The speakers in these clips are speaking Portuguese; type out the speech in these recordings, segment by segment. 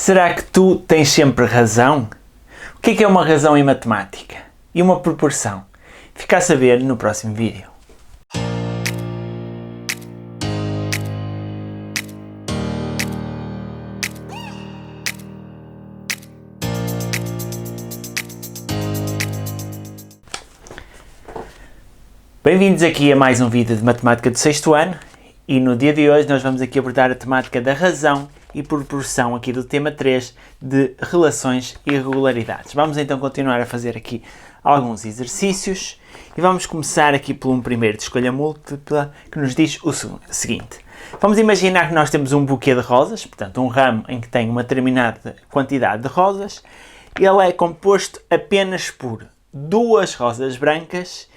Será que tu tens sempre razão? O que é uma razão em matemática? E uma proporção? Fica a saber no próximo vídeo. Bem-vindos aqui a mais um vídeo de Matemática do 6º ano e no dia de hoje nós vamos aqui abordar a temática da razão e proporção aqui do tema 3 de relações e regularidades. Vamos então continuar a fazer aqui alguns exercícios e vamos começar aqui por um primeiro de escolha múltipla que nos diz o seguinte. Vamos imaginar que nós temos um buquê de rosas, portanto um ramo em que tem uma determinada quantidade de rosas. Ele é composto apenas por 2 rosas brancas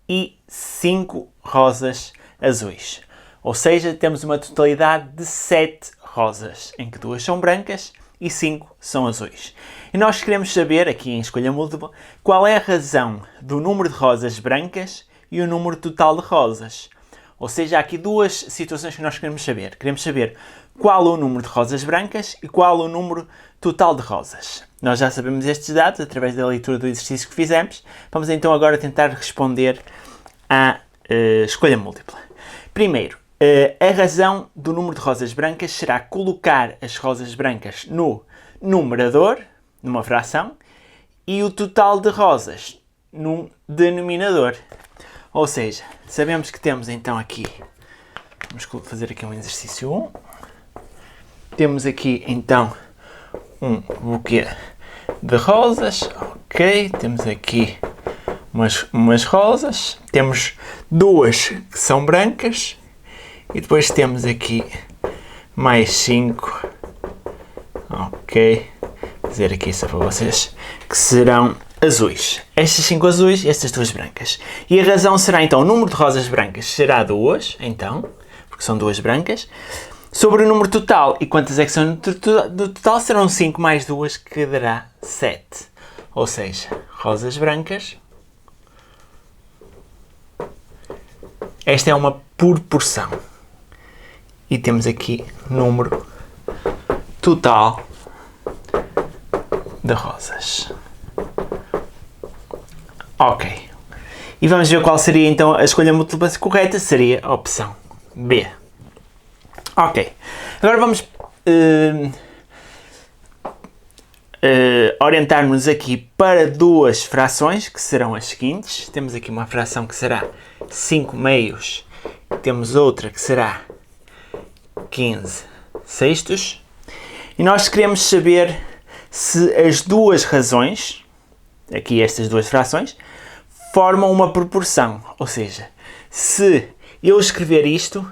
e 5 rosas azuis. Ou seja, temos uma totalidade de 7 rosas, em que 2 são brancas e 5 são azuis. E nós queremos saber, aqui em escolha múltipla, qual é a razão do número de rosas brancas e o número total de rosas. Ou seja, há aqui duas situações que nós queremos saber. Queremos saber qual o número de rosas brancas e qual o número total de rosas. Nós já sabemos estes dados através da leitura do exercício que fizemos. Vamos então agora tentar responder à escolha múltipla. Primeiro, a razão do número de rosas brancas será colocar as rosas brancas no numerador, numa fração, e o total de rosas num denominador. Ou seja, sabemos que temos então aqui, vamos fazer aqui um exercício 1. Temos aqui então um buquê de rosas, ok, temos aqui umas rosas, temos 2 que são brancas e depois temos aqui mais 5, ok, vou dizer aqui só para vocês, que serão azuis. Estas 5 azuis e estas 2 brancas. E a razão será então, o número de rosas brancas será 2, então, porque são 2 brancas, sobre o número total. E quantas é que são do total? Serão 5 mais 2, que dará 7. Ou seja, rosas brancas. Esta é uma proporção. E temos aqui número total de rosas. Ok. E vamos ver qual seria então a escolha múltipla correta. Seria a opção B. Ok. Agora vamos orientar-nos aqui para 2 frações, que serão as seguintes. Temos aqui uma fração que será 5 meios. Temos outra que será 15 sextos. E nós queremos saber se as 2 razões, aqui estas 2 frações, formam uma proporção. Ou seja, se eu escrever isto,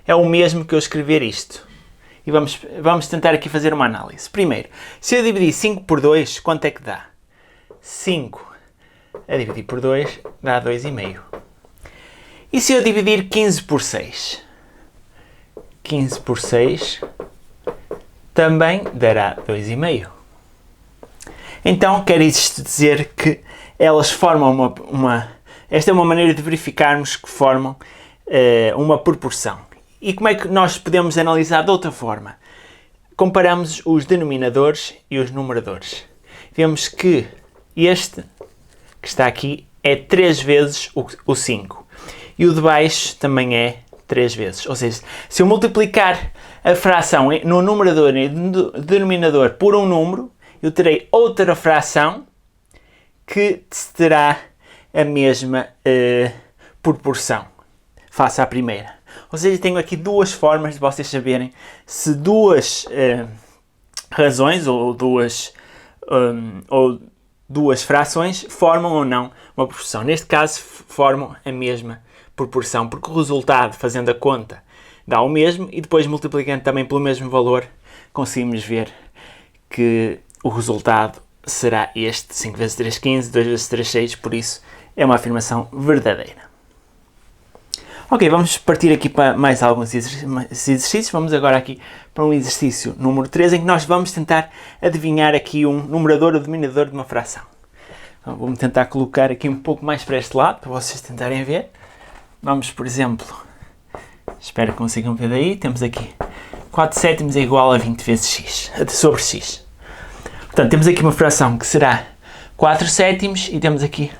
é o mesmo que eu escrever isto. E vamos tentar aqui fazer uma análise. Primeiro, se eu dividir 5 por 2, quanto é que dá? 5 a dividir por 2 dá 2,5. E se eu dividir 15 por 6? 15 por 6 também dará 2,5. Então, quer isto dizer que elas formam esta é uma maneira de verificarmos que formam uma proporção. E como é que nós podemos analisar de outra forma? Comparamos os denominadores e os numeradores. Vemos que este, que está aqui, é 3 vezes o 5. E o de baixo também é 3 vezes. Ou seja, se eu multiplicar a fração no numerador e no denominador por um número, eu terei outra fração que terá a mesma proporção face à primeira. Ou seja, tenho aqui 2 formas de vocês saberem se 2 razões ou 2 frações formam ou não uma proporção. Neste caso, formam a mesma proporção, porque o resultado, fazendo a conta, dá o mesmo e depois multiplicando também pelo mesmo valor, conseguimos ver que o resultado será este. 5 vezes 3, 15, 2 vezes 3, 6, por isso é uma afirmação verdadeira. Ok, vamos partir aqui para mais alguns exercícios. Vamos agora aqui para um exercício número 3, em que nós vamos tentar adivinhar aqui um numerador ou denominador de uma fração. Então, vou-me tentar colocar aqui um pouco mais para este lado, para vocês tentarem ver. Vamos, por exemplo, espero que consigam ver daí, temos aqui 4 sétimos é igual a 20 vezes x, sobre x. Portanto, temos aqui uma fração que será 4 sétimos e temos aqui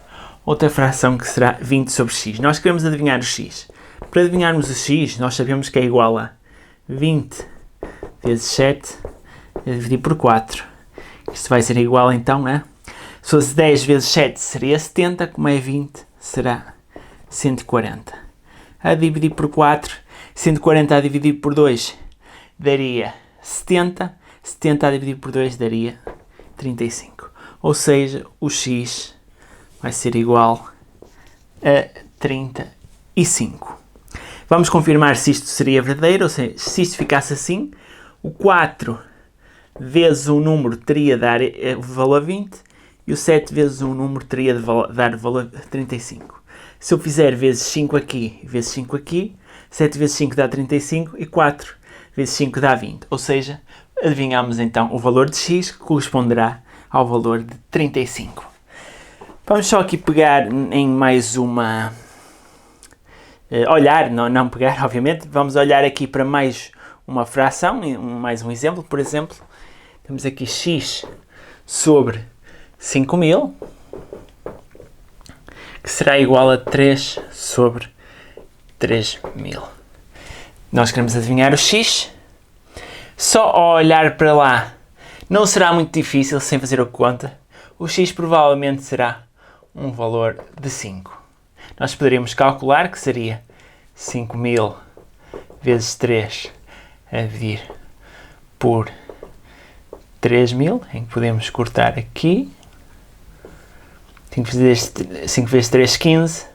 outra fração que será 20 sobre x. Nós queremos adivinhar o x. Para adivinharmos o x, nós sabemos que é igual a 20 vezes 7 a dividir por 4. Isto vai ser igual então a... Se fosse 10 vezes 7 seria 70, como é 20 será 140. A dividir por 4, 140 a dividir por 2 daria 70, 70 a dividir por 2 daria 35. Ou seja, o x vai ser igual a 35. Vamos confirmar se isto seria verdadeiro, ou seja, se isto ficasse assim, o 4 vezes um número teria de dar o valor 20 e o 7 vezes um número teria de dar o valor 35. Se eu fizer vezes 5 aqui, vezes 5 aqui, 7 vezes 5 dá 35 e 4 vezes 5 dá 20. Ou seja, adivinhamos então o valor de x que corresponderá ao valor de 35. Vamos só aqui pegar em mais uma... olhar, não pegar, obviamente. Vamos olhar aqui para mais uma fração, mais um exemplo. Por exemplo, temos aqui x sobre 5.000, que será igual a 3 sobre 3.000. Nós queremos adivinhar o x. Só ao olhar para lá não será muito difícil, sem fazer a conta. O x provavelmente será um valor de 5. Nós poderíamos calcular que seria 5.000 vezes 3 a dividir por 3.000, em que podemos cortar aqui. 5 vezes 3, 15.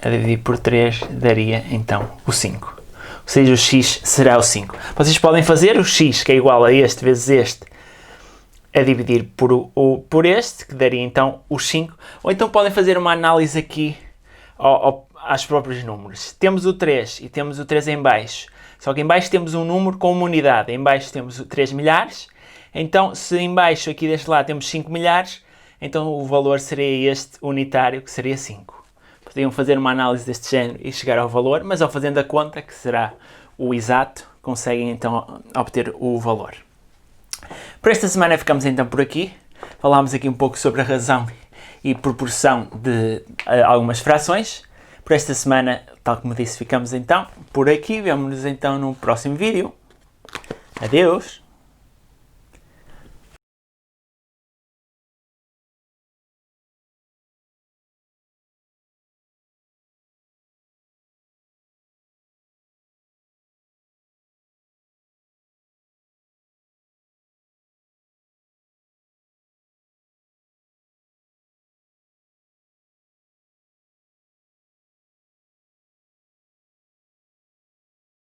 A dividir por 3 daria então o 5. Ou seja, o x será o 5. Vocês podem fazer o x, que é igual a este vezes este, a dividir por este, que daria então os 5. Ou então podem fazer uma análise aqui aos próprios números. Temos o 3 e temos o 3 em baixo. Só que em baixo temos um número com uma unidade. Em baixo temos 3 milhares. Então, se em baixo aqui deste lado temos 5 milhares, então o valor seria este unitário, que seria 5. Podiam fazer uma análise deste género e chegar ao valor, mas ao fazendo a conta, que será o exato, conseguem então obter o valor. Por esta semana ficamos então por aqui. Falámos aqui um pouco sobre a razão e proporção de algumas frações. Por esta semana, tal como disse, ficamos então por aqui. Vemo-nos então no próximo vídeo. Adeus!